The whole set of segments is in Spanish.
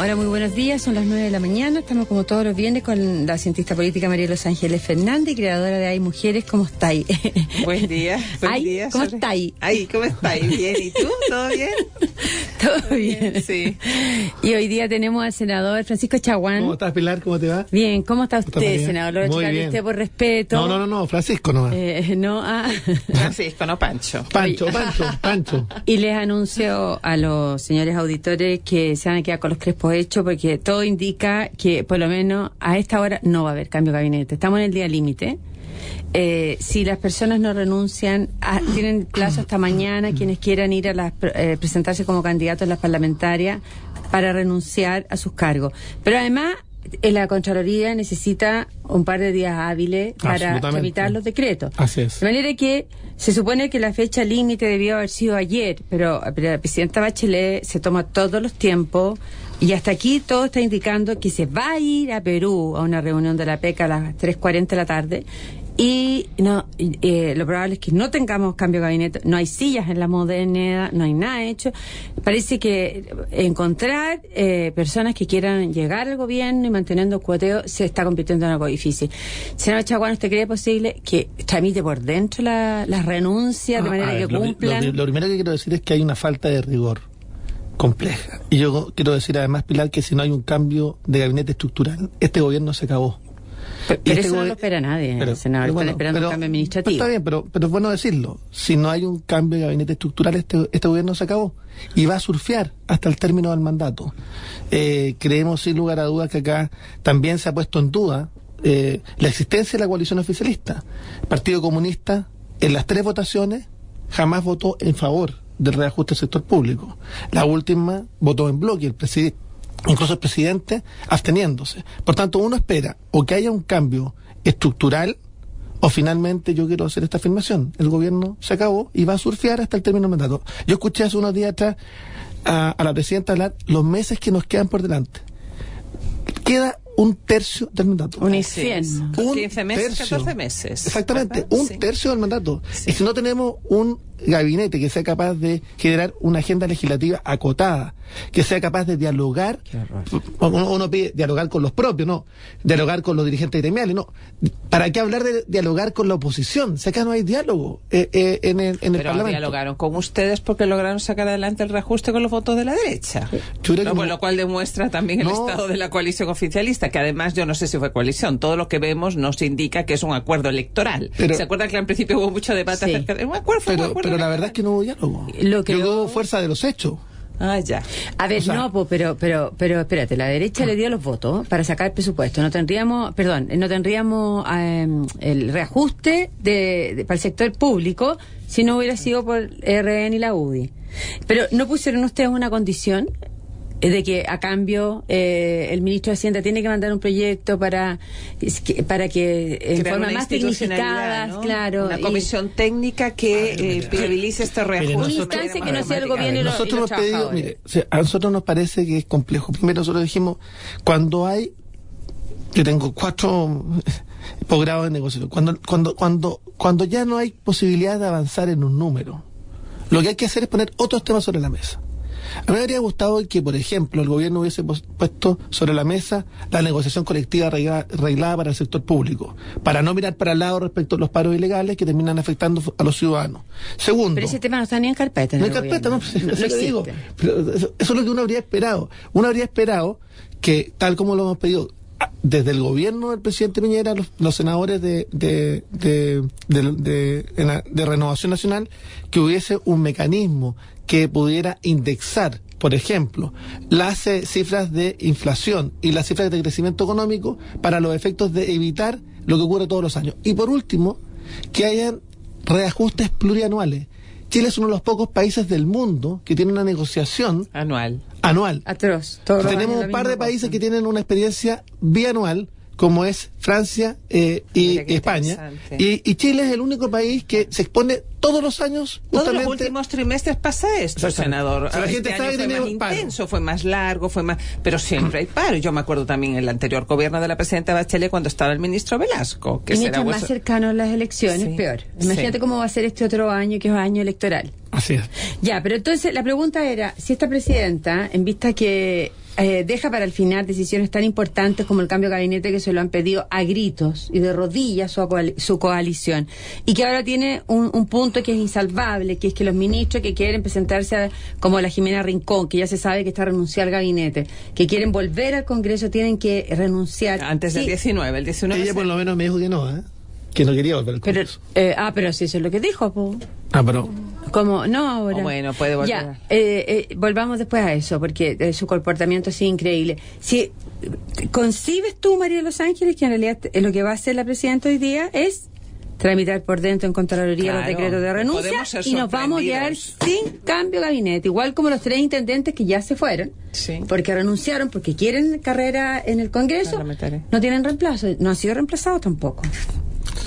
Hola, muy buenos días, son las 9 de la mañana, estamos como todos los viernes con la cientista política María Los Ángeles Fernández, creadora de Hay Mujeres. ¿Cómo estáis? Buen día, buen día. ¿Cómo estáis? Ay, ¿cómo estáis? Bien, ¿y tú? ¿Todo bien? Todo bien, sí. Y hoy día tenemos al senador Francisco Chaguán. ¿Cómo estás, Pilar? ¿Cómo te va? Bien, ¿cómo está usted, senador? Lo Muy bien. Usted por respeto. No, Francisco nomás. Francisco, no Pancho. Pancho. Y les anuncio a los señores auditores que se van a quedar con los crespos hechos, porque todo indica que por lo menos a esta hora no va a haber cambio de gabinete. Estamos en el día límite. Si las personas no renuncian, tienen plazo hasta mañana quienes quieran ir a presentarse como candidatos a las parlamentarias para renunciar a sus cargos. Pero además, la Contraloría necesita un par de días hábiles para tramitar los decretos. Así es. De manera que se supone que la fecha límite debió haber sido ayer, pero la presidenta Bachelet se toma todos los tiempos y hasta aquí todo está indicando que se va a ir a Perú a una reunión de la PECA a las 3:40 de la tarde. Y lo probable es que no tengamos cambio de gabinete, no hay sillas en la Moneda, no hay nada hecho. Parece que encontrar personas que quieran llegar al gobierno y manteniendo cuoteo se está convirtiendo en algo difícil. Senador Chaguán, ¿usted cree posible que tramite por dentro las renuncias de manera que cumplan? Lo primero que quiero decir es que hay una falta de rigor compleja. Y yo quiero decir además, Pilar, que si no hay un cambio de gabinete estructural, este gobierno se acabó. Pero eso no lo espera nadie, senador. Están esperando un cambio administrativo. Está bien, pero es bueno decirlo. Si no hay un cambio de gabinete estructural, este gobierno se acabó. Y va a surfear hasta el término del mandato. Creemos sin lugar a dudas que acá también se ha puesto en duda la existencia de la coalición oficialista. El Partido Comunista, en las 3 votaciones, jamás votó en favor del reajuste del sector público. La última votó en bloque, incluso el presidente absteniéndose. Por tanto, uno espera o que haya un cambio estructural o finalmente, yo quiero hacer esta afirmación, el gobierno se acabó y va a surfear hasta el término del mandato. Yo escuché hace unos días atrás a la presidenta hablar los meses que nos quedan por delante. Queda un tercio del mandato. Un infierno. 15 meses, 14 meses. Exactamente, ¿verdad? un tercio del mandato. Sí. Y si no tenemos un gabinete que sea capaz de generar una agenda legislativa acotada, que sea capaz de dialogar, uno pide dialogar con los propios, no, dialogar con los dirigentes gremiales, no. ¿Para qué hablar de dialogar con la oposición? Si acá no hay diálogo en el Parlamento. Dialogaron con ustedes porque lograron sacar adelante el reajuste con los votos de la derecha. Por lo cual demuestra también el estado de la coalición oficialista, que además yo no sé si fue coalición, todo lo que vemos nos indica que es un acuerdo electoral. ¿Se acuerdan que al principio hubo mucho debate acerca de un acuerdo? Pero la verdad es que no hubo diálogo. Hubo fuerza de los hechos. Ya. A ver, pero espérate, la derecha le dio los votos para sacar el presupuesto. No tendríamos el reajuste para el sector público si no hubiera sido por RN y la UDI. Pero ¿no pusieron ustedes una condición de que a cambio el ministro de Hacienda tiene que mandar un proyecto para que en forma más tecnificada, ¿no? Claro, una comisión técnica que viabilice este reajuste? Una instancia que no sea el gobierno y los trabajadores. A nosotros nos parece que es complejo. Primero nosotros dijimos, yo tengo 4 posgrados de negociación, cuando ya no hay posibilidad de avanzar en un número, lo que hay que hacer es poner otros temas sobre la mesa. A mí me habría gustado que, por ejemplo, el gobierno hubiese puesto sobre la mesa la negociación colectiva arreglada para el sector público, para no mirar para el lado respecto a los paros ilegales que terminan afectando a los ciudadanos. Segundo... Pero ese tema no está ni en carpeta. No en carpeta, no digo. Pero eso es lo que uno habría esperado. Uno habría esperado que, tal como lo hemos pedido desde el gobierno del presidente Piñera, los senadores de Renovación Nacional, que hubiese un mecanismo que pudiera indexar, por ejemplo, las cifras de inflación y las cifras de crecimiento económico para los efectos de evitar lo que ocurre todos los años. Y por último, que hayan reajustes plurianuales. Chile es uno de los pocos países del mundo que tiene una negociación anual. Atroz. Tenemos un par de países que tienen una experiencia bianual, como es Francia y España. Y Chile es el único país que se expone todos los años. Todos los últimos trimestres pasa esto, senador. La gente este año fue más intenso, fue más largo, pero siempre hay paro. Yo me acuerdo también en el anterior gobierno de la presidenta Bachelet cuando estaba el ministro Velasco. Que mientras más cercano a las elecciones, peor. Imagínate cómo va a ser este otro año, que es año electoral. Así es. Ya, pero entonces la pregunta era, si esta presidenta, en vista que deja para el final decisiones tan importantes como el cambio de gabinete que se lo han pedido a gritos y de rodillas su coalición, y que ahora tiene un punto que es insalvable, que es que los ministros que quieren presentarse como la Jimena Rincón, que ya se sabe que está renunciando al gabinete, que quieren volver al Congreso, tienen que renunciar antes del 19. El 19 ella por lo menos me dijo que no, que no quería volver al Congreso. Pero sí, eso es lo que dijo, po. Pero como no ahora. Bueno, puede volver. Ya, volvamos después a eso, porque su comportamiento es increíble. Si concibes tú, María de los Ángeles, que en realidad lo que va a hacer la presidenta hoy día es tramitar por dentro en Contraloría los decretos de renuncia y nos vamos a quedar sin cambio de gabinete, igual como los 3 intendentes que ya se fueron, porque renunciaron, porque quieren carrera en el Congreso, no tienen reemplazo, no han sido reemplazados tampoco.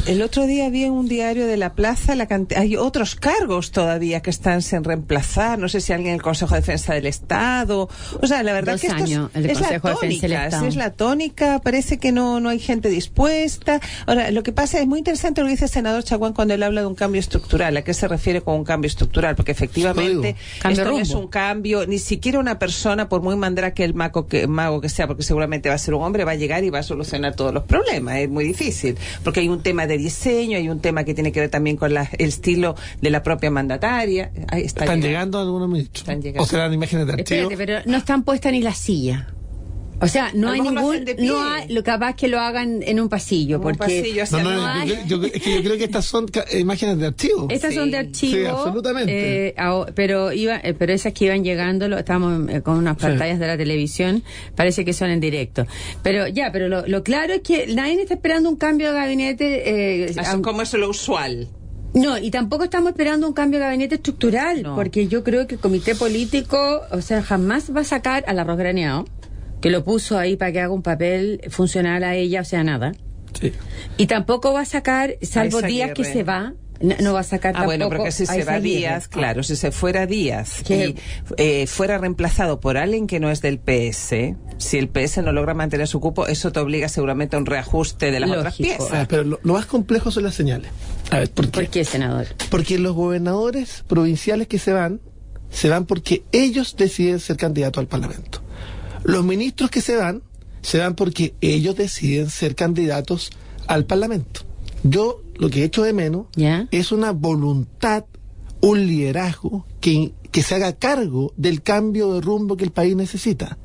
El otro día vi en un diario de La Plaza hay otros cargos todavía que están sin reemplazar. No sé si alguien en el Consejo de Defensa del Estado. O sea, la verdad 2 que esto años, el es Consejo la de Defensa del Estado. Es la tónica. Parece que no hay gente dispuesta. Ahora, lo que pasa es muy interesante lo que dice el senador Chaguán cuando él habla de un cambio estructural. ¿A qué se refiere con un cambio estructural? Porque efectivamente esto no es un cambio, ni siquiera una persona, por muy mandrake el mago que sea, porque seguramente va a ser un hombre, va a llegar y va a solucionar todos los problemas. Es muy difícil, porque hay un tema de diseño, hay un tema que tiene que ver también con el estilo de la propia mandataria. Están llegando algunos ministros. O serán imágenes de archivo. Espérate, pero no están puestas ni las sillas. O sea, no hay ningún, lo capaz que lo hagan en un pasillo, porque yo creo que estas son imágenes de archivo. Estas son de archivo. Sí, absolutamente. Pero esas que iban llegando, estamos con unas pantallas de la televisión, parece que son en directo. Pero lo claro es que nadie está esperando un cambio de gabinete. Como es lo usual. No, y tampoco estamos esperando un cambio de gabinete estructural, porque yo creo que el comité político, o sea, jamás va a sacar al arroz graneado, que lo puso ahí para que haga un papel funcional a ella, o sea, nada. Sí. Y tampoco va a sacar, salvo Díaz que se va, no va a sacar tampoco. Bueno, porque si se va Díaz, claro, si se fuera Díaz y fuera reemplazado por alguien que no es del PS, si el PS no logra mantener su cupo, eso te obliga seguramente a un reajuste de las otras piezas. Pero lo más complejo son las señales. A ver, ¿por qué? ¿Por qué, senador? Porque los gobernadores provinciales que se van porque ellos deciden ser candidatos al Parlamento. Los ministros que se van porque ellos deciden ser candidatos al Parlamento. Yo lo que echo de menos es una voluntad, un liderazgo que se haga cargo del cambio de rumbo que el país necesita.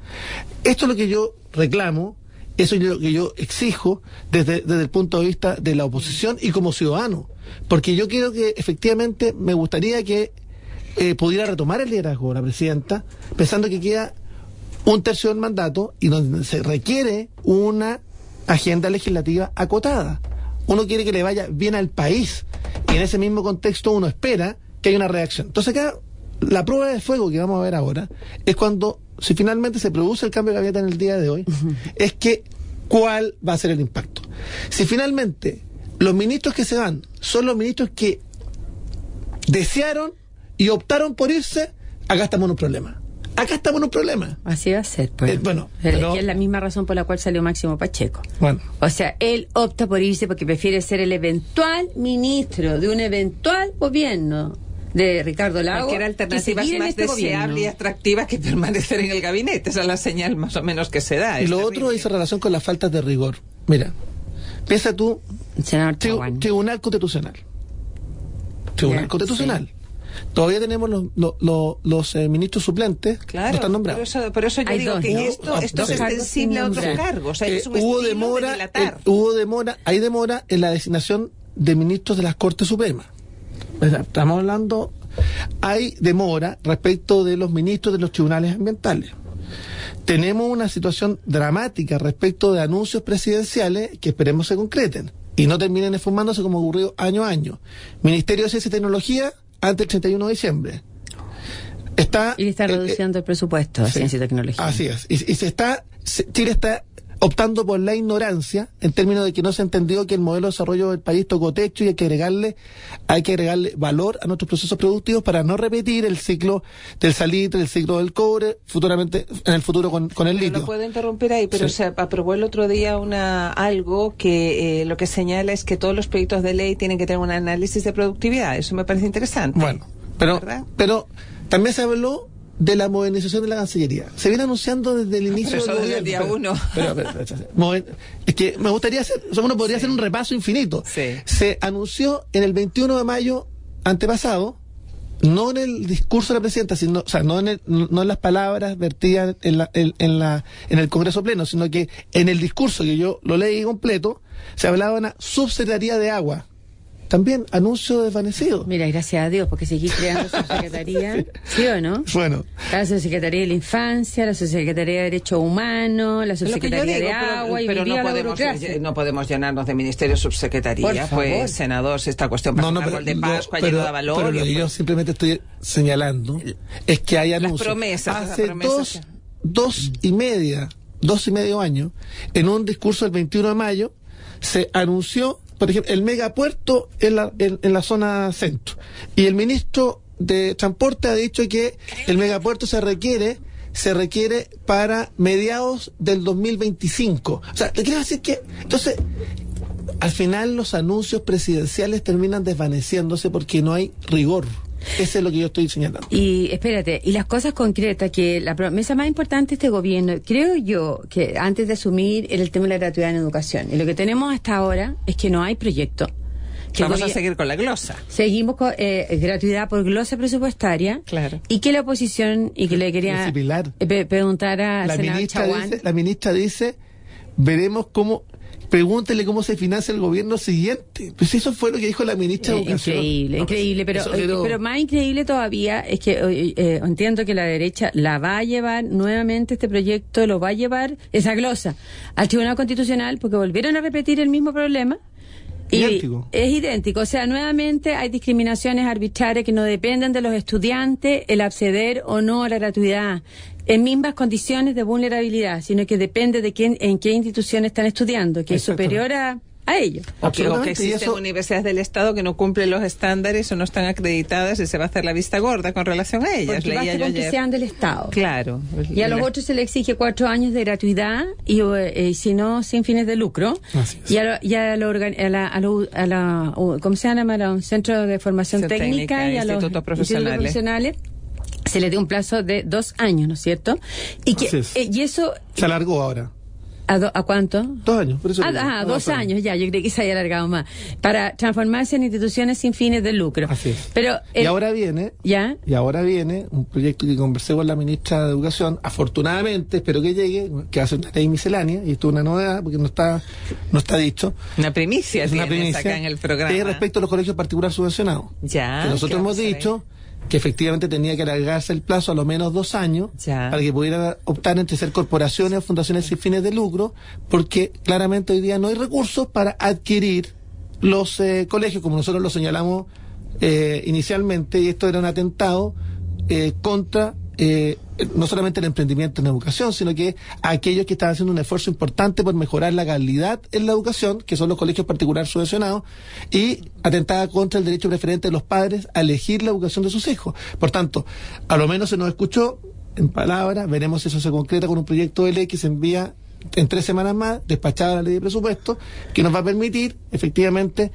Esto es lo que yo reclamo, eso es lo que yo exijo desde el punto de vista de la oposición y como ciudadano. Porque yo creo que efectivamente me gustaría que pudiera retomar el liderazgo la presidenta, pensando que queda un tercio del mandato y donde se requiere una agenda legislativa acotada. Uno quiere que le vaya bien al país y en ese mismo contexto uno espera que haya una reacción. Entonces acá la prueba de fuego que vamos a ver ahora es cuando, si finalmente se produce el cambio de gabinete en el día de hoy, es que cuál va a ser el impacto. Si finalmente los ministros que se van son los ministros que desearon y optaron por irse, acá estamos en un problema. Así va a ser, pues. Pero es la misma razón por la cual salió Máximo Pacheco. Bueno. O sea, él opta por irse porque prefiere ser el eventual ministro de un eventual gobierno de Ricardo Lagos. Cualquier alternativa es más deseable y atractiva que permanecer en el gabinete. Esa es la señal más o menos que se da. Y lo otro dice relación con las faltas de rigor. Mira, piensa tú, Tribunal Constitucional. Sí. Todavía tenemos los ministros suplentes, no están nombrados. Por eso yo digo que esto es extensible a otros cargos. O sea, es un hubo demora, hay demora en la designación de ministros de las Cortes Supremas. Estamos hablando, hay demora respecto de los ministros de los tribunales ambientales. Tenemos una situación dramática respecto de anuncios presidenciales que esperemos se concreten y no terminen esfumándose como ocurrió año a año. Ministerio de Ciencia y Tecnología antes del 31 de diciembre. Y está reduciendo el presupuesto de Ciencia y Tecnología. Así es. Chile está optando por la ignorancia en términos de que no se entendió que el modelo de desarrollo del país tocó techo y hay que agregarle valor a nuestros procesos productivos para no repetir el ciclo del salitre, el ciclo del cobre, futuramente en el futuro con el litio. No puedo interrumpir ahí, pero se aprobó el otro día algo que lo que señala es que todos los proyectos de ley tienen que tener un análisis de productividad. Eso me parece interesante. Bueno, pero también se habló de la modernización de la Cancillería. Se viene anunciando desde el inicio del gobierno. Desde el día 1. Es que me gustaría hacer, uno podría hacer un repaso infinito. Sí. Se anunció en el 21 de mayo antepasado, no en el discurso de la presidenta, sino, o sea, no en las palabras vertidas en el Congreso Pleno, sino que en el discurso, que yo lo leí completo, se hablaba de una subsecretaría de agua. También anuncio desvanecido. Mira, gracias a Dios, porque seguí creando subsecretaría, ¿sí o no? Bueno. La subsecretaría de la infancia, la subsecretaría de Derechos Humanos, la subsecretaría de Agua, pero no podemos llenarnos de ministerio subsecretaría, pues, senador, si esta cuestión pasa un árbol de Pascua lleno de valor. Pero lo que yo simplemente estoy señalando es que hay anuncios. Las promesas. Hace dos y medio años, en un discurso del 21 de mayo, se anunció, por ejemplo, el megapuerto en la zona centro. Y el ministro de Transporte ha dicho que el megapuerto se requiere para mediados del 2025. O sea, te quiero decir que, entonces, al final los anuncios presidenciales terminan desvaneciéndose porque no hay rigor. Eso es lo que yo estoy señalando. Y espérate, y las cosas concretas, que la promesa más importante de este gobierno, creo yo, que antes de asumir, era el tema de la gratuidad en educación. Y lo que tenemos hasta ahora es que no hay proyecto. Vamos a seguir con la glosa. Seguimos con gratuidad por glosa presupuestaria. Claro. Y que la oposición, y que le quería preguntar a la senador Chaguán. La ministra dice, veremos cómo... Pregúntele cómo se financia el gobierno siguiente. Pues eso fue lo que dijo la ministra de Educación. Increíble, pero más increíble todavía es que entiendo que la derecha la va a llevar nuevamente, este proyecto lo va a llevar, esa glosa, al Tribunal Constitucional, porque volvieron a repetir el mismo problema. Idéntico. Es idéntico, o sea, nuevamente hay discriminaciones arbitrarias que no dependen de los estudiantes el acceder o no a la gratuidad en mismas condiciones de vulnerabilidad, sino que depende de en qué institución están estudiando, que es superior a ellos. O que existen universidades del Estado que no cumplen los estándares o no están acreditadas y se va a hacer la vista gorda con relación a ellas. Porque basta con que sean del Estado. Claro. Y a los otros se les exige 4 años de gratuidad y si no, sin fines de lucro. Y ¿cómo se llama? A un centro de formación técnica y a los institutos profesionales se le dio un plazo de 2 años, ¿no es cierto? Y eso se alargó ahora. ¿A cuánto? 2 años. Por eso 2 años, ya, yo creí que se había alargado más. Para transformarse en instituciones sin fines de lucro. Así es. Pero, y ahora viene un proyecto que conversé con la ministra de Educación, afortunadamente, espero que llegue, que va a ser una ley miscelánea, y esto es una novedad, porque no está dicho. Una primicia, es una primicia acá en el programa. Es respecto a los colegios particulares subvencionados. Ya. Que nosotros hemos dicho que efectivamente tenía que alargarse el plazo a lo menos 2 años para que pudieran optar entre ser corporaciones o fundaciones sin fines de lucro, porque claramente hoy día no hay recursos para adquirir los colegios, como nosotros lo señalamos inicialmente, y esto era un atentado contra no solamente el emprendimiento en educación, sino que aquellos que están haciendo un esfuerzo importante por mejorar la calidad en la educación, que son los colegios particulares subvencionados, y atentaba contra el derecho preferente de los padres a elegir la educación de sus hijos. Por tanto, a lo menos se nos escuchó en palabras, veremos si eso se concreta con un proyecto de ley que se envía en 3 semanas más, despachada la ley de presupuesto, que nos va a permitir efectivamente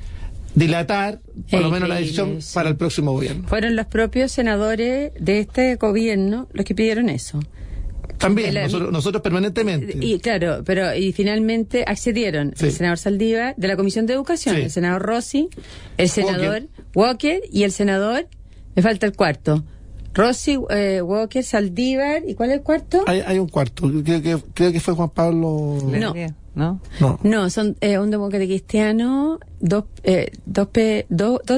dilatar por lo menos la decisión para el próximo gobierno. Fueron los propios senadores de este gobierno los que pidieron eso. También, nosotros permanentemente. Y claro, y finalmente accedieron el senador Saldívar de la Comisión de Educación, el senador Rossi, el senador Walker y el senador, me falta el cuarto, Rossi, Walker, Saldívar, ¿y cuál es el cuarto? Hay un cuarto, creo que fue Juan Pablo... No, son un demócrata cristiano, dos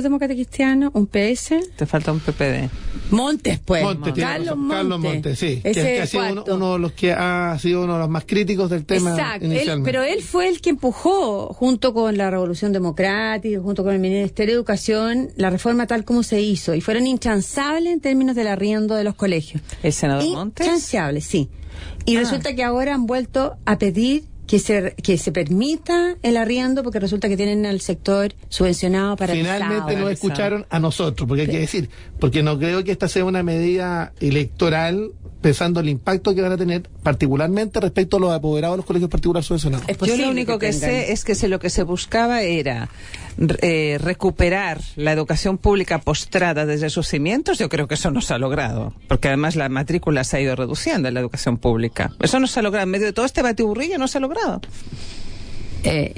demócratas cristianos, un PS. Te falta un PPD. Montes, pues. Carlos Montes, sí. Que ha sido uno de los que ha sido uno de los más críticos del tema. Exacto. Inicialmente. Pero él fue el que empujó, junto con la Revolución Democrática, junto con el Ministerio de Educación, la reforma tal como se hizo. Y fueron intransables en términos del arriendo de los colegios. ¿El senador Montes? Intransables, sí. Y resulta que ahora han vuelto a pedir que se permita el arriendo, porque resulta que tienen al sector subvencionado para finalmente nos escucharon a nosotros, porque hay que decir, porque no creo que esta sea una medida electoral pensando el impacto que van a tener, particularmente respecto a los apoderados de los colegios particulares subvencionados. Yo lo único que sé es que lo que se buscaba era recuperar la educación pública postrada desde sus cimientos. Yo creo que eso no se ha logrado, porque además la matrícula se ha ido reduciendo en la educación pública. Eso no se ha logrado. En medio de todo este batiburrillo no se ha logrado.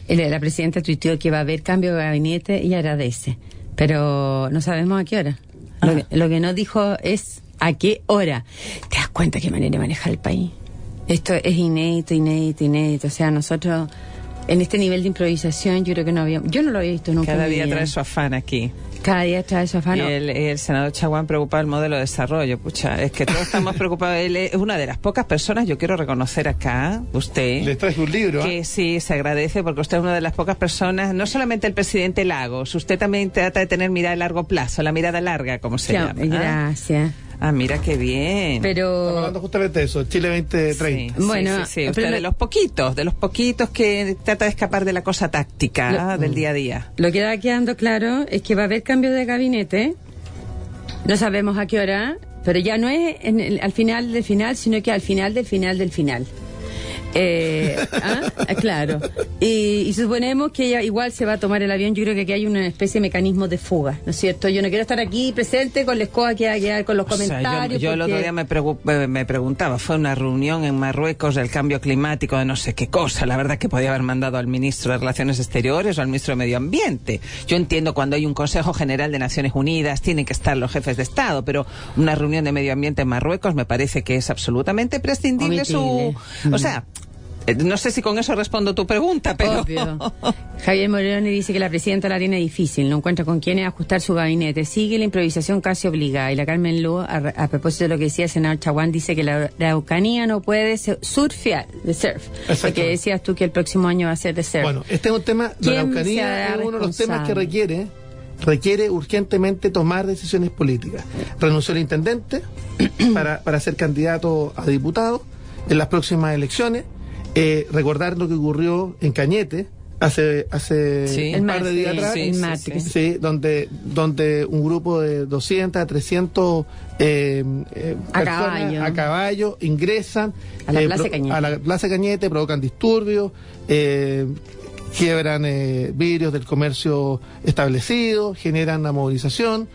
La presidenta tuiteó que va a haber cambio de gabinete y agradece, pero no sabemos a qué hora. Lo que no dijo es a qué hora. ¿Te das cuenta qué manera de manejar el país? Esto es inédito. O sea, nosotros en este nivel de improvisación yo no lo había visto nunca. Cada día trae su afán aquí. Cada día trae su afán. Y el senador Chaguán preocupado del modelo de desarrollo. Pucha, es que todos estamos preocupados. Él es una de las pocas personas, yo quiero reconocer acá, usted. Le traje un libro. Que sí, se agradece porque usted es una de las pocas personas, no solamente el presidente Lagos, usted también trata de tener mirada a largo plazo, la mirada larga, como se llama. Gracias. Ah, mira qué bien. Pero estamos hablando justamente de eso, Chile 2030. Sí, bueno, sí. Usted de los poquitos que trata de escapar de la cosa táctica del día a día. Lo que va quedando claro es que va a haber cambio de gabinete. No sabemos a qué hora, pero ya no es al final del final, sino que al final del final del final. Claro. Y suponemos que ella igual se va a tomar el avión. Yo creo que aquí hay una especie de mecanismo de fuga, ¿no es cierto? Yo no quiero estar aquí presente con la escoba que va a quedar con los comentarios. Yo el otro día me preguntaba, fue una reunión en Marruecos del cambio climático de no sé qué cosa. La verdad que podía haber mandado al ministro de Relaciones Exteriores o al ministro de Medio Ambiente. Yo entiendo cuando hay un Consejo General de Naciones Unidas tienen que estar los jefes de Estado, pero una reunión de medio ambiente en Marruecos me parece que es absolutamente prescindible. O sea, no sé si con eso respondo tu pregunta, pero... Obvio. Javier Moreno dice que la presidenta la tiene difícil, no encuentra con quiénes ajustar su gabinete. Sigue la improvisación casi obligada. Y la Carmen Lu, a propósito de lo que decía el senador Chaguán, dice que la Araucanía no puede surfear, de surf. Porque decías tú que el próximo año va a ser de surf. Bueno, este es un tema, la Araucanía es uno de los temas que requiere urgentemente tomar decisiones políticas. Renunció el intendente para ser candidato a diputado en las próximas elecciones. Recordar lo que ocurrió en Cañete hace un par de días atrás, donde un grupo de 200 a 300 personas a caballo ingresan a la Plaza Cañete, provocan disturbios, quiebran vidrios del comercio establecido, generan la movilización.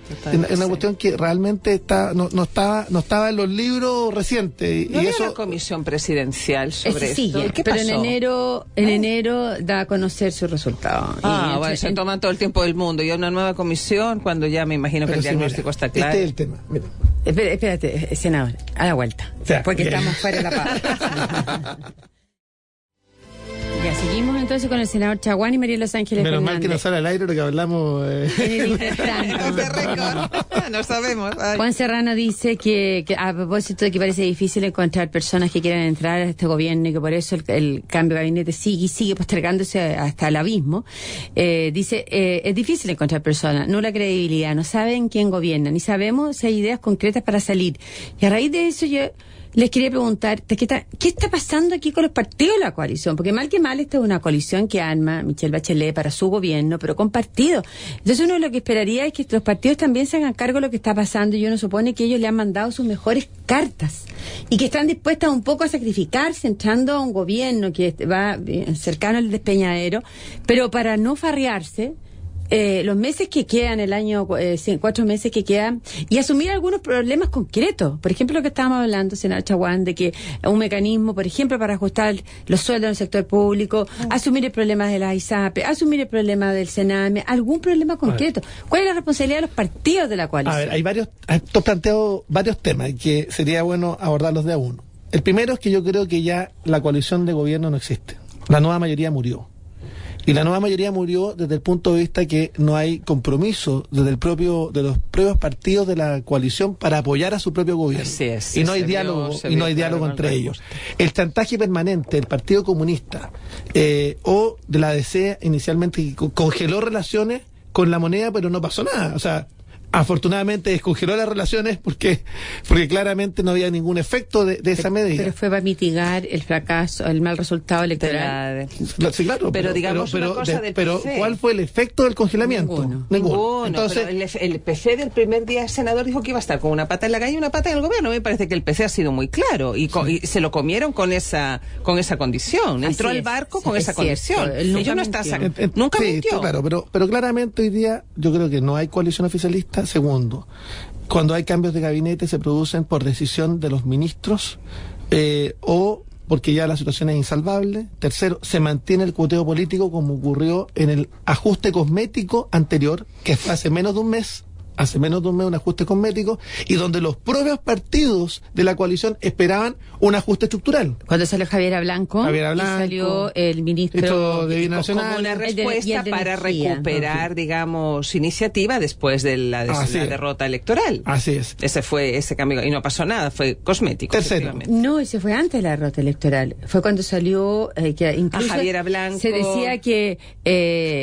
Es una cuestión que realmente no estaba en los libros recientes. ¿No había una comisión presidencial sobre esto? ¿Qué pasó? Pero en enero da a conocer su resultado. Se toman todo el tiempo del mundo. Y una nueva comisión cuando ya me imagino que el diagnóstico está claro. Este es el tema. Mira. Espérate, senador, a la vuelta. Porque estamos fuera de la paz. Ya, seguimos entonces con el senador Chaguán y María Los Ángeles Menos Fernández. mal que no sale al aire lo que hablamos. No sabemos. Ay. Juan Serrano dice que a propósito de que parece difícil encontrar personas que quieran entrar a este gobierno y que por eso el cambio de gabinete sigue postergándose hasta el abismo, dice, es difícil encontrar personas, no la credibilidad, no saben quién gobierna, ni sabemos si hay ideas concretas para salir. Y a raíz de eso yo les quería preguntar, ¿qué está pasando aquí con los partidos de la coalición? Porque mal que mal esta es una coalición que arma Michelle Bachelet para su gobierno, pero con partidos. Entonces uno lo que esperaría es que los partidos también se hagan cargo de lo que está pasando y uno supone que ellos le han mandado sus mejores cartas y que están dispuestas un poco a sacrificarse entrando a un gobierno que va cercano al despeñadero, pero para no farrearse, los meses que quedan, el año, 4 meses que quedan, y asumir algunos problemas concretos. Por ejemplo, lo que estábamos hablando, senador Chaguán, de que un mecanismo, por ejemplo, para ajustar los sueldos en el sector público, asumir el problema de la ISAPRE, asumir el problema del Sename, algún problema concreto. ¿Cuál es la responsabilidad de los partidos de la coalición? A ver, tú has planteado varios temas que sería bueno abordarlos de a uno. El primero es que yo creo que ya la coalición de gobierno no existe. La nueva mayoría murió. Y la nueva mayoría murió desde el punto de vista que no hay compromiso de los propios partidos de la coalición para apoyar a su propio gobierno. Y no hay diálogo entre ellos. El chantaje permanente del Partido Comunista o de la DC inicialmente congeló relaciones con la moneda, pero no pasó nada. O sea, afortunadamente descongeló las relaciones porque claramente no había ningún efecto de esa medida. Pero fue para mitigar el fracaso, el mal resultado electoral. Sí, claro. Pero digamos una cosa del pero PC. ¿cuál fue el efecto del congelamiento? Ninguno. Entonces, pero el PC del primer día senador dijo que iba a estar con una pata en la calle y una pata en el gobierno. Me parece que el PC ha sido muy claro y se lo comieron con esa condición. Entró al barco con esa condición. Ellos no están nunca mintió. Claro, pero claramente hoy día yo creo que no hay coalición oficialista. Segundo, cuando hay cambios de gabinete se producen por decisión de los ministros o porque ya la situación es insalvable. Tercero, se mantiene el cuoteo político como ocurrió en el ajuste cosmético anterior, que fue hace menos de un mes un ajuste cosmético, y donde los propios partidos de la coalición esperaban un ajuste estructural. Cuando salió Javiera Blanco, y salió el ministro de Bienes Nacionales, como una respuesta para recuperar, digamos, iniciativa después de la derrota electoral. Así es. Ese fue ese cambio, y no pasó nada, fue cosmético. Tercero. No, ese fue antes de la derrota electoral. Fue cuando salió, que incluso Javiera Blanco. Se decía que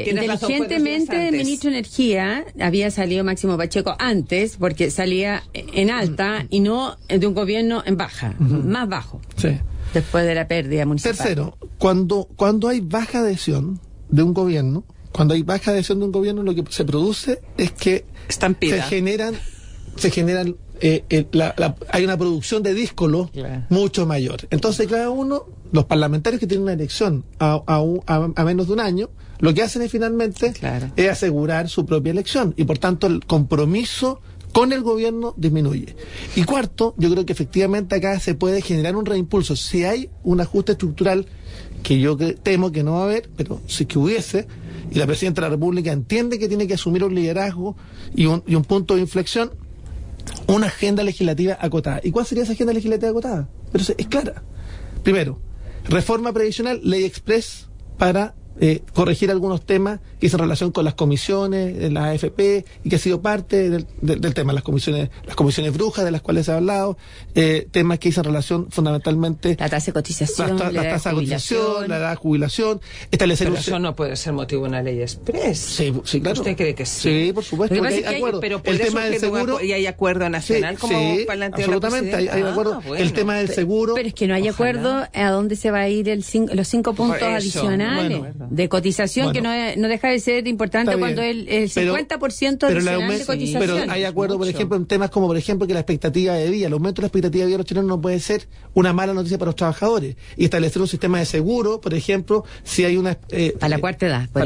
inteligentemente el ministro de Energía había salido Máximo Pacheco antes, porque salía en alta y no de un gobierno en baja, más bajo, después de la pérdida municipal. Tercero, cuando hay baja adhesión de un gobierno, lo que se produce es que estampida. se generan hay una producción de díscolo mucho mayor. Entonces cada uno, los parlamentarios que tienen una elección a menos de un año, lo que hacen es finalmente es asegurar su propia elección y por tanto el compromiso con el gobierno disminuye. Y cuarto, yo creo que efectivamente acá se puede generar un reimpulso. Si hay un ajuste estructural, que yo temo que no va a haber, pero si que hubiese, y la Presidenta de la República entiende que tiene que asumir un liderazgo y un punto de inflexión, una agenda legislativa acotada. ¿Y cuál sería esa agenda legislativa acotada? Pero es clara. Primero, reforma previsional, ley express para corregir algunos temas que hizo relación con las comisiones de la AFP y que ha sido parte del tema, las comisiones brujas de las cuales se ha hablado, temas que hizo relación fundamentalmente la tasa de cotización, la tasa de cotización, la edad de jubilación, establecer. Pero eso no puede ser motivo de una ley express. Sí, claro. ¿Usted cree que sí? Sí, por supuesto. Pero el tema del seguro y hay acuerdo nacional como planteó absolutamente, hay acuerdo. Bueno. El tema del seguro. Pero es que no hay acuerdo a dónde se va a ir los 5 puntos adicionales. De cotización, que no deja de ser importante cuando el 50% adicional de cotización. Pero hay acuerdo, por ejemplo, en temas como, por ejemplo, que la expectativa de vida, el aumento de la expectativa de vida de los chilenos no puede ser una mala noticia para los trabajadores. Y establecer un sistema de seguro, por ejemplo, si hay una... a la cuarta edad, por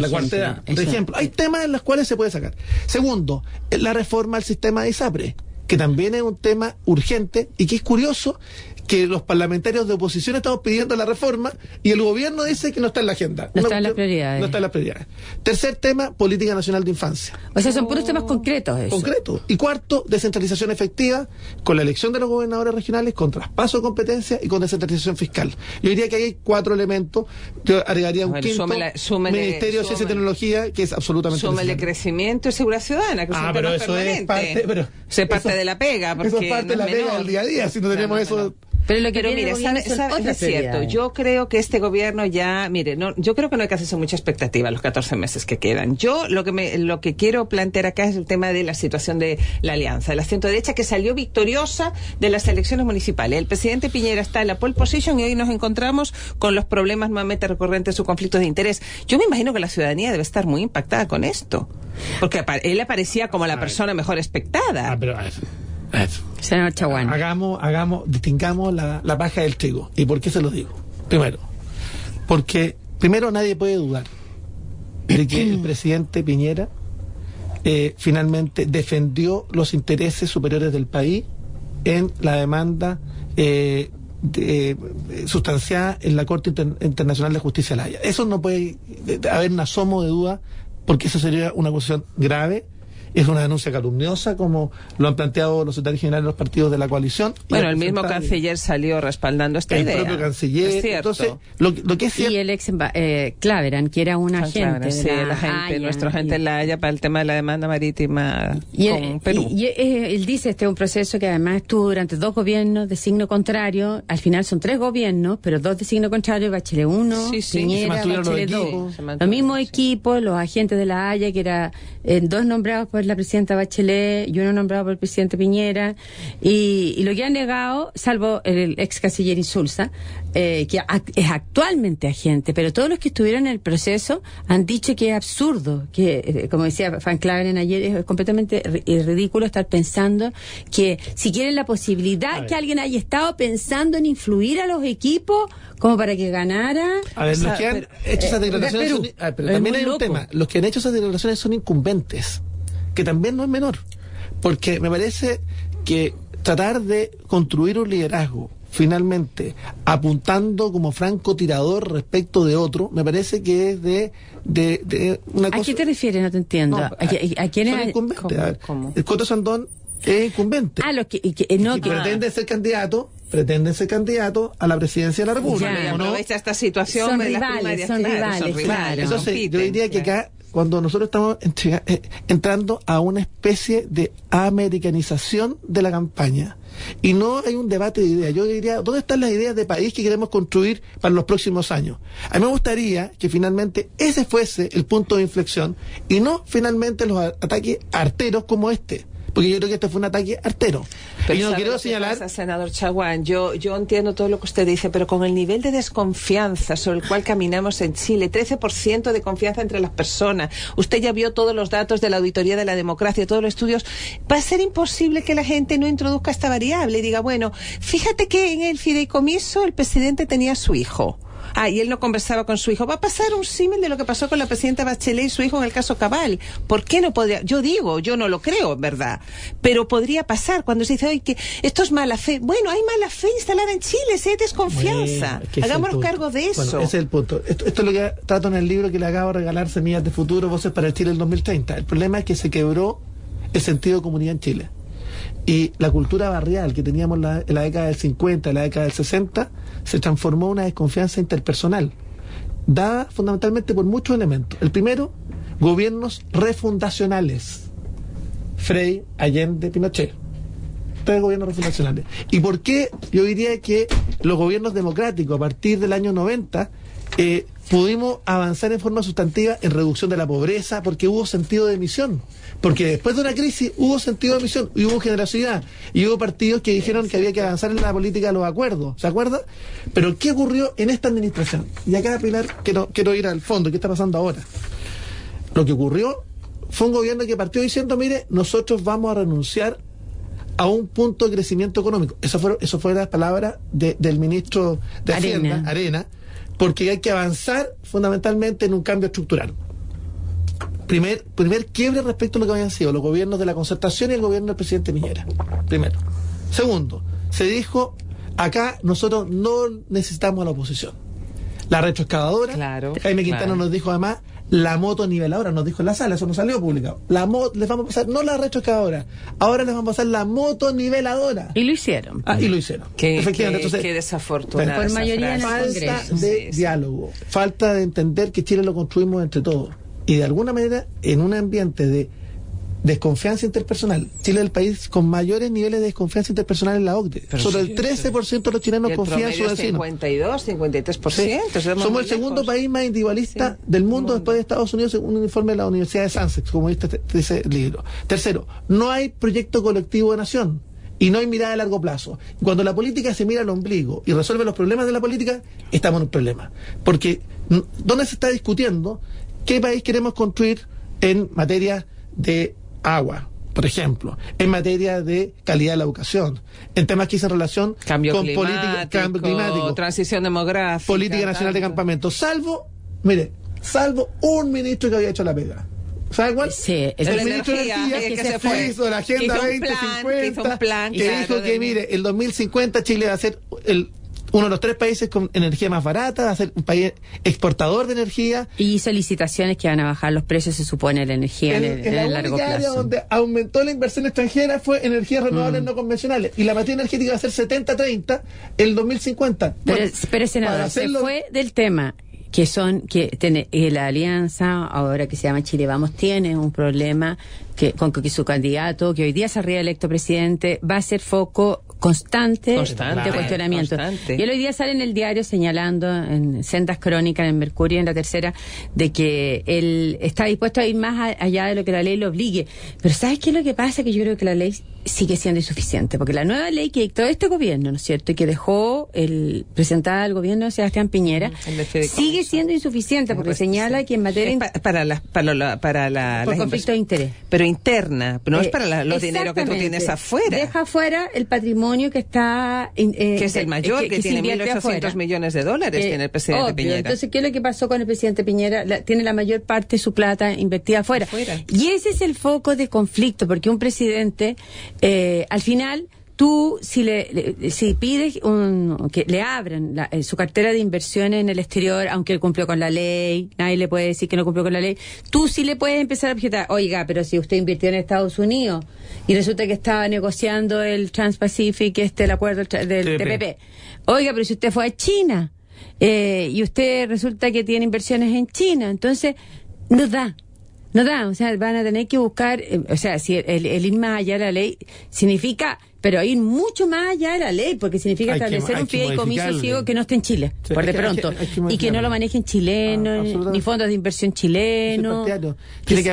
ejemplo. Hay temas en los cuales se puede sacar. Segundo, la reforma al sistema de ISAPRE, que también es un tema urgente y que es curioso que los parlamentarios de oposición estamos pidiendo la reforma y el gobierno dice que no está en la agenda. No está en las prioridades. No está en las prioridades. Tercer tema, política nacional de infancia. O sea, son puros temas concretos eso. Concretos. Y cuarto, descentralización efectiva con la elección de los gobernadores regionales, con traspaso de competencias y con descentralización fiscal. Yo diría que hay 4 elementos. Yo agregaría un quinto, Ministerio de Ciencia y Tecnología, que es absolutamente súmele crecimiento y seguridad ciudadana, que es un pero tema eso permanente. es parte... Pero se parte de la pega, porque eso es parte de la pega del día a día, si no tenemos eso... Pero mire, es cierto, yo creo que este gobierno ya, yo creo que no hay que hacerse mucha expectativa los 14 meses que quedan. Yo lo que quiero plantear acá es el tema de la situación de la alianza, de la centro derecha que salió victoriosa de las elecciones municipales. El presidente Piñera está en la pole position y hoy nos encontramos con los problemas nuevamente recurrentes, sus conflictos de interés. Yo me imagino que la ciudadanía debe estar muy impactada con esto, porque él aparecía como la persona mejor expectada. Señor Chaguán, distingamos la paja del trigo. ¿Y por qué se lo digo? Porque nadie puede dudar de que el presidente Piñera finalmente defendió los intereses superiores del país en la demanda sustanciada en la Corte Internacional de Justicia de la Haya. Eso no puede haber un asomo de duda, porque eso sería una acusación grave. Es una denuncia calumniosa, como lo han planteado los secretarios generales de los partidos de la coalición. Bueno, el mismo canciller salió respaldando esta idea. El propio canciller. Es cierto. Entonces, lo que es cierto... Y el ex Claveran, que era un agente. Sí, nuestro agente en la Haya para el tema de la demanda marítima con Perú. Y él dice, este es un proceso que además estuvo durante 2 gobiernos de signo contrario. Al final son 3 gobiernos, pero 2 de signo contrario, Bachelet 1, Piñera, Bachelet 2. Los mismos equipos, los agentes de la Haya, que eran 2 nombrados por por la presidenta Bachelet y uno nombrado por el presidente Piñera, y lo que han negado, salvo el ex canciller Insulza, que es actualmente agente, pero todos los que estuvieron en el proceso han dicho que es absurdo, que, como decía Van Claveren ayer, es completamente ridículo estar pensando que si quieren la posibilidad que alguien haya estado pensando en influir a los equipos como para que ganara. A ver, los que han hecho esas declaraciones pero también hay un tema, los que han hecho esas declaraciones son incumbentes, que también no es menor, porque me parece que tratar de construir un liderazgo finalmente apuntando como francotirador respecto de otro, me parece que es de una cosa. ¿A qué te refieres? No te entiendo. ¿A quién son es? incumbentes. ¿Cómo? El Coto Sandón es incumbente. Los que pretende ser candidato a la presidencia de la República. Ya, aprovecha esta situación son de rivales, las primarias. Son rivales, claro. Entonces, yo diría que acá, cuando nosotros estamos entrando a una especie de americanización de la campaña, y no hay un debate de ideas, yo diría, ¿dónde están las ideas de país que queremos construir para los próximos años? A mí me gustaría que finalmente ese fuese el punto de inflexión, y no finalmente los ataques arteros como este. Porque yo creo que este fue un ataque artero. Pero y no quiero señalar... señalar... senador Chaguán, yo entiendo todo lo que usted dice, pero con el nivel de desconfianza sobre el cual caminamos en Chile, 13% de confianza entre las personas, usted ya vio todos los datos de la Auditoría de la Democracia, todos los estudios, va a ser imposible que la gente no introduzca esta variable y diga, bueno, fíjate que en el fideicomiso el presidente tenía a su hijo. Y él no conversaba con su hijo. Va a pasar un símil de lo que pasó con la presidenta Bachelet y su hijo en el caso Cabal. ¿Por qué no podría? Yo no lo creo, ¿verdad? Pero podría pasar cuando se dice, oye, que esto es mala fe. Bueno, hay mala fe instalada en Chile, si hay desconfianza. Hagámonos cargo de eso. Bueno, ese es el punto. Esto es lo que trato en el libro que le acabo de regalar, Semillas de Futuro, Voces para el Chile del 2030. El problema es que se quebró el sentido de comunidad en Chile. Y la cultura barrial que teníamos en la década del 50, en la década del 60, se transformó en una desconfianza interpersonal, dada fundamentalmente por muchos elementos. El primero, gobiernos refundacionales. Frei, Allende, Pinochet. 3 gobiernos refundacionales. ¿Y por qué? Yo diría que los gobiernos democráticos, a partir del año 90, pudimos avanzar en forma sustantiva en reducción de la pobreza, porque hubo sentido de misión. Porque después de una crisis hubo sentido de misión, y hubo generosidad, y hubo partidos que dijeron que había que avanzar en la política de los acuerdos, ¿se acuerda? Pero ¿qué ocurrió en esta administración? Y acá, Pilar, quiero ir al fondo, ¿qué está pasando ahora? Lo que ocurrió fue un gobierno que partió diciendo, mire, nosotros vamos a renunciar a un punto de crecimiento económico. Eso fue las palabras del ministro de Hacienda, Arena, porque hay que avanzar fundamentalmente en un cambio estructural. Primer quiebre respecto a lo que habían sido los gobiernos de la concertación y el gobierno del presidente Piñera. Primero. Segundo, se dijo, acá nosotros no necesitamos a la oposición. La retroexcavadora, Jaime Quintana nos dijo además, la moto niveladora, nos dijo en la sala, eso no salió publicado. Les vamos a pasar, no la retroexcavadora, ahora les vamos a pasar la moto niveladora. Y lo hicieron. Y lo hicieron. Efectivamente. Entonces, qué desafortunado. Por mayoría en el Congreso. Falta de diálogo, falta de entender que Chile lo construimos entre todos. Y de alguna manera, en un ambiente de desconfianza interpersonal, Chile es el país con mayores niveles de desconfianza interpersonal en la OCDE. Solo el 13% de los chilenos confían en su vecino. 53%. Sí. Somos el segundo país más individualista del mundo después de Estados Unidos, según un informe de la Universidad de Sussex, como dice el libro. Tercero, no hay proyecto colectivo de nación. Y no hay mirada a largo plazo. Cuando la política se mira al ombligo y resuelve los problemas de la política, estamos en un problema. Porque, ¿dónde se está discutiendo qué país queremos construir en materia de agua, por ejemplo, en materia de calidad de la educación, en temas que dicen relación cambio con política, cambio climático, transición demográfica, política nacional de campamento, salvo un ministro que había hecho la pega. ¿Sabe cuál? Sí, el ministro de Energía que hizo la Agenda 2050, que dijo que, mire, el 2050 Chile va a ser uno de los 3 países con energía más barata, va a ser un país exportador de energía. Y hizo licitaciones que van a bajar los precios, se supone, de la energía en el largo plazo. Área donde aumentó la inversión extranjera fue energías renovables no convencionales. Y la materia energética va a ser 70-30 el 2050. Pero senador, se fue del tema. La alianza, ahora que se llama Chile Vamos, tiene un problema con que su candidato, que hoy día se reelecto presidente, va a ser foco constante de cuestionamiento. Y él hoy día sale en el diario señalando en sendas crónicas, en Mercurio, en La Tercera, de que él está dispuesto a ir más allá de lo que la ley lo obligue. Pero ¿sabes qué es lo que pasa? Que yo creo que la ley sigue siendo insuficiente, porque la nueva ley que dictó este gobierno, ¿no es cierto?, y que dejó presentada al gobierno de Sebastián Piñera, sigue siendo insuficiente, porque señala que en materia... por conflicto de interés. Pero interna, pero no es para los dineros que tú tienes afuera. Deja afuera el patrimonio que está... que es el mayor, que tiene 1.800 millones de dólares, tiene el presidente Piñera. Entonces, ¿qué es lo que pasó con el presidente Piñera? Tiene la mayor parte de su plata invertida afuera. Y ese es el foco de conflicto, porque un presidente... al final, tú, si pides que le abran su cartera de inversiones en el exterior, aunque él cumplió con la ley, nadie le puede decir que no cumplió con la ley, tú sí le puedes empezar a objetar, oiga, pero si usted invirtió en Estados Unidos y resulta que estaba negociando el Trans-Pacific, el acuerdo del TPP, oiga, pero si usted fue a China y usted resulta que tiene inversiones en China, entonces no da, o sea, van a tener que buscar, o sea, si el ir más allá de la ley significa, pero ir mucho más allá de la ley, porque significa establecer un fideicomiso ciego que no esté en Chile, por de pronto, y que no lo manejen chilenos, ni fondos de inversión chilenos. Tiene que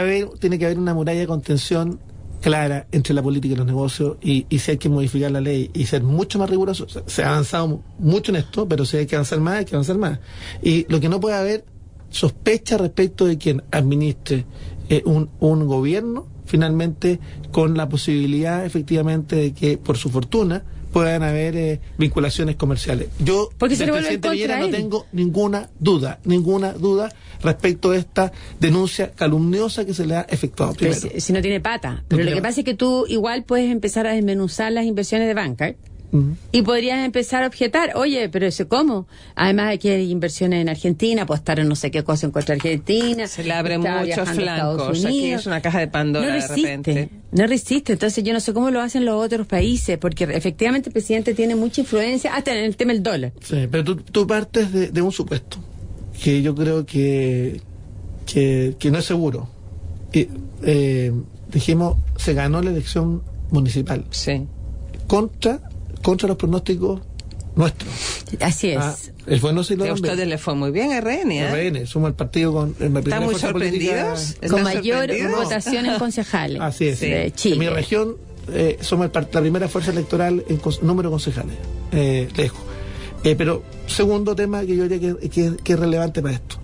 haber una muralla de contención clara entre la política y los negocios, y si hay que modificar la ley y ser mucho más riguroso. Se ha avanzado mucho en esto, pero si hay que avanzar más, hay que avanzar más. Y lo que no puede haber sospecha respecto de quien administre un gobierno, finalmente, con la posibilidad efectivamente de que por su fortuna puedan haber vinculaciones comerciales. Yo porque del presidente Piñera no tengo ninguna duda respecto a esta denuncia calumniosa que se le ha efectuado. Pero si no tiene pata. Pero lo que pasa es que tú igual puedes empezar a desmenuzar las inversiones de banca, y podrías empezar a objetar, oye, pero eso ¿cómo? Además aquí hay inversiones en Argentina, apostaron no sé qué cosa en contra de Argentina. Se le abren muchos flancos, aquí es una caja de Pandora de repente. No resiste, entonces yo no sé cómo lo hacen los otros países, porque efectivamente el presidente tiene mucha influencia, hasta en el tema del dólar. Sí, pero tú partes de un supuesto, que yo creo que no es seguro. Dijimos, se ganó la elección municipal. Sí. Contra los pronósticos nuestros. Así es. El bueno sí lo a ustedes le fue muy bien a RN. RN, somos el partido con la primera ¿Están muy sorprendidos? Con mayor votación en concejales. Así es. De Chile. En mi región somos la primera fuerza electoral en número de concejales. Lejos. Pero segundo tema que yo diría que es relevante para esto.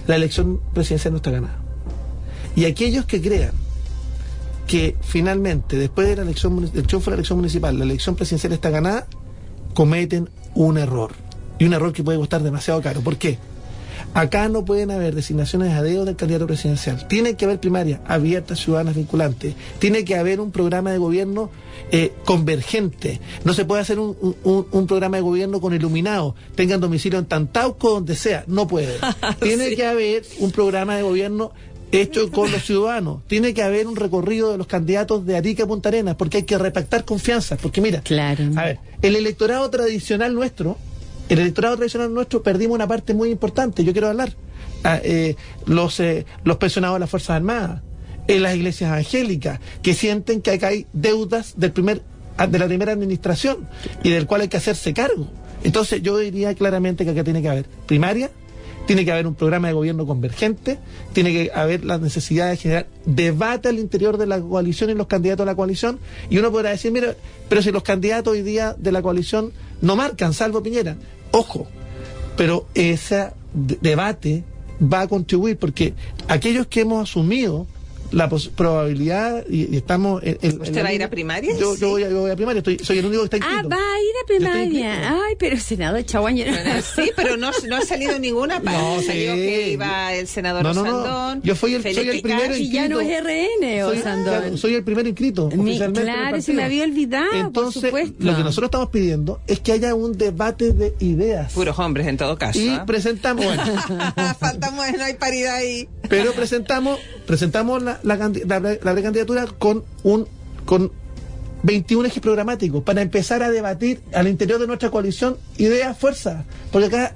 La elección presidencial no está ganada. Y aquellos que crean que finalmente, después de del triunfo de la elección municipal, la elección presidencial está ganada, cometen un error. Y un error que puede costar demasiado caro. ¿Por qué? Acá no pueden haber designaciones a dedo del candidato presidencial. Tiene que haber primarias abiertas, ciudadanas, vinculantes. Tiene que haber un programa de gobierno convergente. No se puede hacer un programa de gobierno con iluminados, tengan domicilio en Tantauco, donde sea. No puede. Tiene que haber un programa de gobierno hecho con los ciudadanos. Tiene que haber un recorrido de los candidatos de Arica a Punta Arenas, porque hay que repactar confianza. Porque mira, a ver, el electorado tradicional nuestro perdimos una parte muy importante. Yo quiero hablar. Los pensionados de las Fuerzas Armadas, en las iglesias evangélicas, que sienten que acá hay deudas de la primera administración y del cual hay que hacerse cargo. Entonces yo diría claramente que acá tiene que haber primaria, tiene que haber un programa de gobierno convergente, tiene que haber la necesidad de generar debate al interior de la coalición y los candidatos de la coalición, y uno podrá decir, mira, pero si los candidatos hoy día de la coalición no marcan, salvo Piñera, ojo, pero ese debate va a contribuir, porque aquellos que hemos asumido la probabilidad y estamos ¿Usted va a ir a primaria? Yo voy a primaria, soy el único que está inscrito. Va a ir a primaria. Ay, pero senador Chaguaño. Sí, pero no ha salido ninguna parte. No, salió que iba el senador Osandón. Yo soy el primero inscrito. Y ya no es RN, Osandón. Soy el primero inscrito oficialmente. Claro, se me había olvidado. Entonces, por supuesto, lo que nosotros estamos pidiendo es que haya un debate de ideas. Puros hombres en todo caso. Y presentamos. Faltamos, no hay paridad ahí. Pero presentamos la precandidatura con 21 ejes programáticos para empezar a debatir al interior de nuestra coalición ideas, fuerzas, porque acá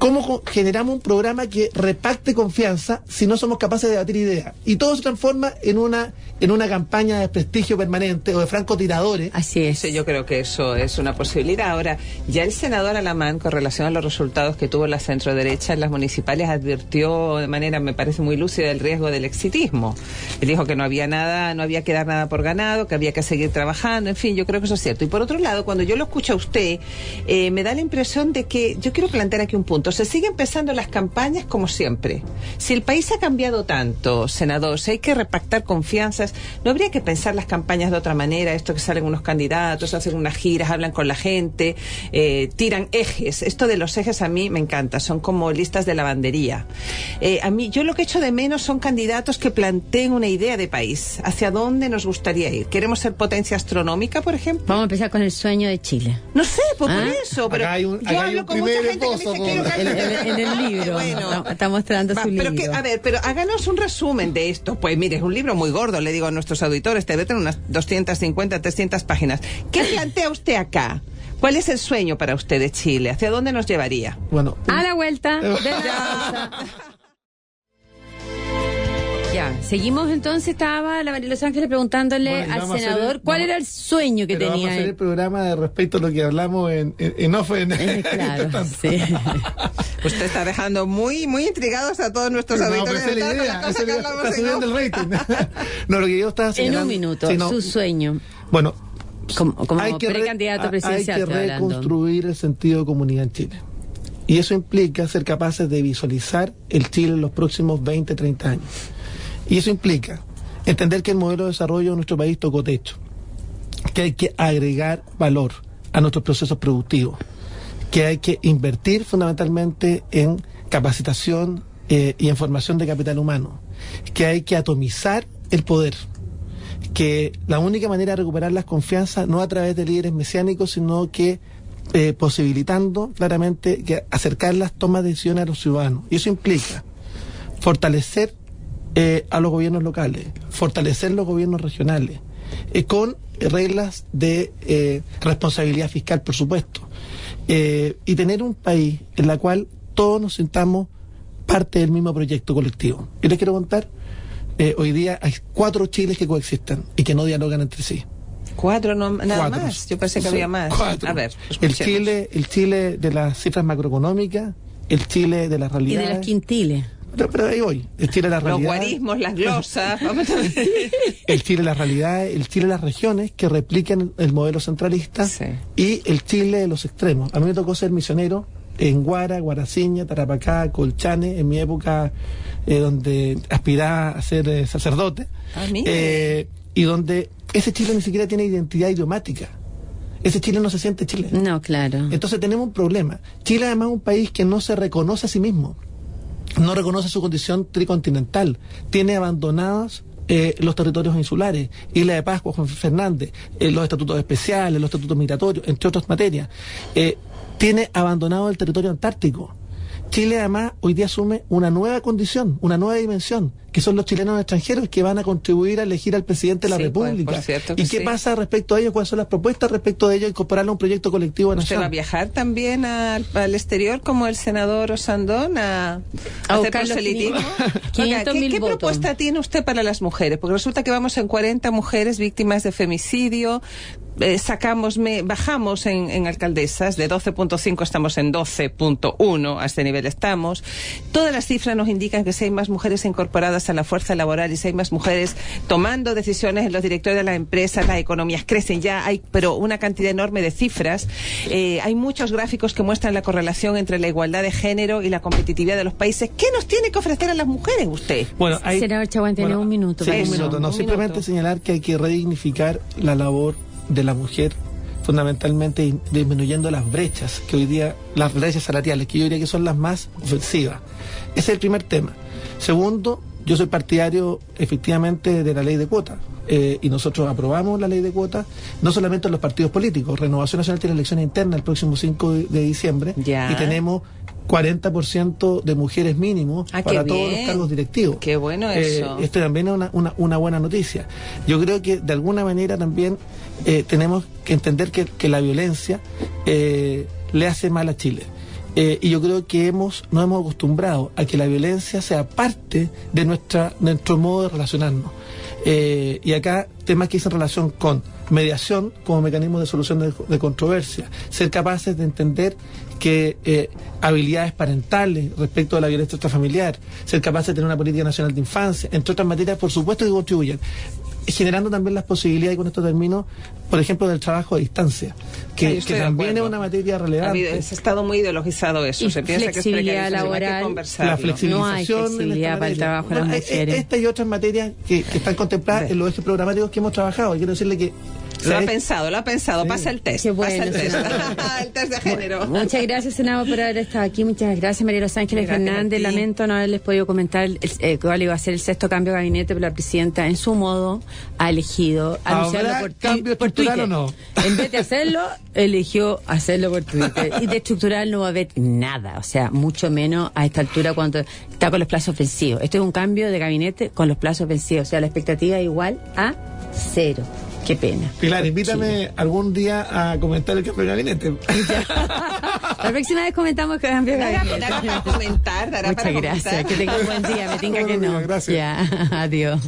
¿Cómo generamos un programa que repacte confianza si no somos capaces de debatir ideas? Y todo se transforma en una campaña de desprestigio permanente o de francotiradores. Así es. Sí, yo creo que eso es una posibilidad. Ahora, ya el senador Alamán, con relación a los resultados que tuvo la centroderecha en las municipales, advirtió de manera, me parece muy lúcida, el riesgo del exitismo. Él dijo que no había que dar nada por ganado, que había que seguir trabajando, en fin, yo creo que eso es cierto. Y por otro lado, cuando yo lo escucho a usted, me da la impresión de que, yo quiero plantear aquí un punto, se siguen empezando las campañas como siempre. Si el país ha cambiado tanto, senador, si hay que repactar confianzas, ¿no habría que pensar las campañas de otra manera? Esto que salen unos candidatos, hacen unas giras, hablan con la gente, tiran ejes. Esto de los ejes a mí me encanta, son como listas de lavandería. Yo lo que echo de menos son candidatos que planteen una idea de país. ¿Hacia dónde nos gustaría ir? ¿Queremos ser potencia astronómica, por ejemplo? Vamos a empezar con el sueño de Chile. No sé, por eso, pero yo hablo con mucha gente que me dice en el libro, bueno, está mostrando su libro. Pero háganos un resumen de esto. Pues mire, es un libro muy gordo, le digo a nuestros auditores, debe tener unas 250, 300 páginas. ¿Qué plantea usted acá? ¿Cuál es el sueño para usted de Chile? ¿Hacia dónde nos llevaría? Bueno, a la vuelta de la pausa. Ya, seguimos entonces. Estaba la María Los Ángeles preguntándole al senador cuál era el sueño que tenía. Vamos a hacer el programa de respecto a lo que hablamos en off. Claro, sí. Usted está dejando muy intrigados a todos nuestros auditores. Está subiendo el rating. No, lo que yo estaba señalando. En un minuto, su sueño. Bueno, como precandidato presidencial. Hay que reconstruir el sentido de comunidad en Chile. Y eso implica ser capaces de visualizar el Chile en los próximos 20, 30 años. Y eso implica entender que el modelo de desarrollo de nuestro país tocó techo, que hay que agregar valor a nuestros procesos productivos, que hay que invertir fundamentalmente en capacitación y en formación de capital humano, que hay que atomizar el poder, que la única manera de recuperar las confianzas no a través de líderes mesiánicos, sino que posibilitando claramente que acercar las tomas de decisiones a los ciudadanos. Y eso implica fortalecer a los gobiernos locales, fortalecer los gobiernos regionales, con reglas de responsabilidad fiscal, por supuesto, y tener un país en la cual todos nos sintamos parte del mismo proyecto colectivo. Yo les quiero contar, hoy día hay 4 Chiles que coexisten y que no dialogan entre sí. 4, nada más. Yo pensé que había más. 4. A ver, el Chile de las cifras macroeconómicas, el Chile de las realidades. Y de las quintiles. Pero ahí voy. El Chile de las realidades. Los guarismos, las glosas. El Chile de las realidades, el Chile de las regiones que replican el modelo centralista, sí. Y el Chile de los extremos. A mí me tocó ser misionero en Guara, Guaraciña, Tarapacá, Colchane, en mi época donde aspiraba a ser sacerdote. Y donde ese Chile ni siquiera tiene identidad idiomática. Ese Chile no se siente Chile. No, claro. Entonces tenemos un problema. Chile además es un país que no se reconoce a sí mismo. No reconoce su condición tricontinental. Tiene abandonados los territorios insulares, Isla de Pascua, Juan Fernández, los estatutos especiales, los estatutos migratorios, entre otras materias. Tiene abandonado el territorio antártico. Chile además hoy día asume una nueva condición, una nueva dimensión, que son los chilenos extranjeros que van a contribuir a elegir al presidente de la República. Por cierto ¿Y qué pasa respecto a ello? ¿Cuáles son las propuestas respecto de ello? Incorporarlo a un proyecto colectivo nacional. ¿Usted va a viajar también al exterior como el senador Osandón a hacer proselitismo? ¿Qué propuesta tiene usted para las mujeres? Porque resulta que vamos en 40 mujeres víctimas de femicidio. Bajamos en alcaldesas, de 12.5 estamos en 12.1, a este nivel estamos. Todas las cifras nos indican que si hay más mujeres incorporadas a la fuerza laboral y si hay más mujeres tomando decisiones en los directorios de las empresas, las economías crecen, ya hay pero una cantidad enorme de cifras. Hay muchos gráficos que muestran la correlación entre la igualdad de género y la competitividad de los países. ¿Qué nos tiene que ofrecer a las mujeres usted? Bueno, Senador Chaguán, tiene un minuto. Sí, un minuto. No, simplemente señalar que hay que redignificar la labor de la mujer, fundamentalmente disminuyendo las brechas que hoy día, las brechas salariales, que yo diría que son las más ofensivas. Ese es el primer tema. Segundo, yo soy partidario efectivamente de la ley de cuotas, y nosotros aprobamos la ley de cuotas, no solamente en los partidos políticos. Renovación Nacional tiene elecciones internas el próximo 5 de diciembre, y tenemos 40% de mujeres mínimo para todos los cargos directivos. Qué bueno eso. Esto también es una buena noticia. Yo creo que de alguna manera también tenemos que entender que la violencia le hace mal a Chile. Y yo creo que nos hemos acostumbrado a que la violencia sea parte de nuestro modo de relacionarnos. Y acá temas que dicen relación con mediación como mecanismo de solución de controversia, ser capaces de entender que habilidades parentales respecto a la violencia intrafamiliar, ser capaces de tener una política nacional de infancia, entre otras materias, por supuesto que contribuyen, generando también las posibilidades, y con esto termino, por ejemplo, del trabajo a distancia, que también es una materia relevante. Se ha estado muy ideologizado eso, se piensa que es precariedad laboral, la flexibilización, no hay flexibilidad para el trabajo de las mujeres. Esta y otras materias que están contempladas en los ejes programáticos que hemos trabajado. Y quiero decirle que lo ha pensado, pasa el test. Qué bueno, pasa el test. El test de género. Muchas gracias, senador, por haber estado aquí. Muchas gracias, María Los Ángeles Fernández. Lamento no haberles podido comentar cuál iba a ser el 6º cambio de gabinete, pero la presidenta, en su modo, ha elegido anunciarlo por Twitter. ¿O no? En vez de hacerlo, eligió hacerlo por Twitter. Y de estructural no va a haber nada, o sea, mucho menos a esta altura cuando está con los plazos vencidos. Esto es un cambio de gabinete con los plazos vencidos, o sea, la expectativa es igual a 0. Qué pena. Pilar, invítame algún día a comentar el cambio de gabinete. La próxima vez comentamos que cambio de gabinete. Dará para comentar. Muchas gracias. Que tenga un buen día. Me tinca que no. Gracias. Ya, adiós.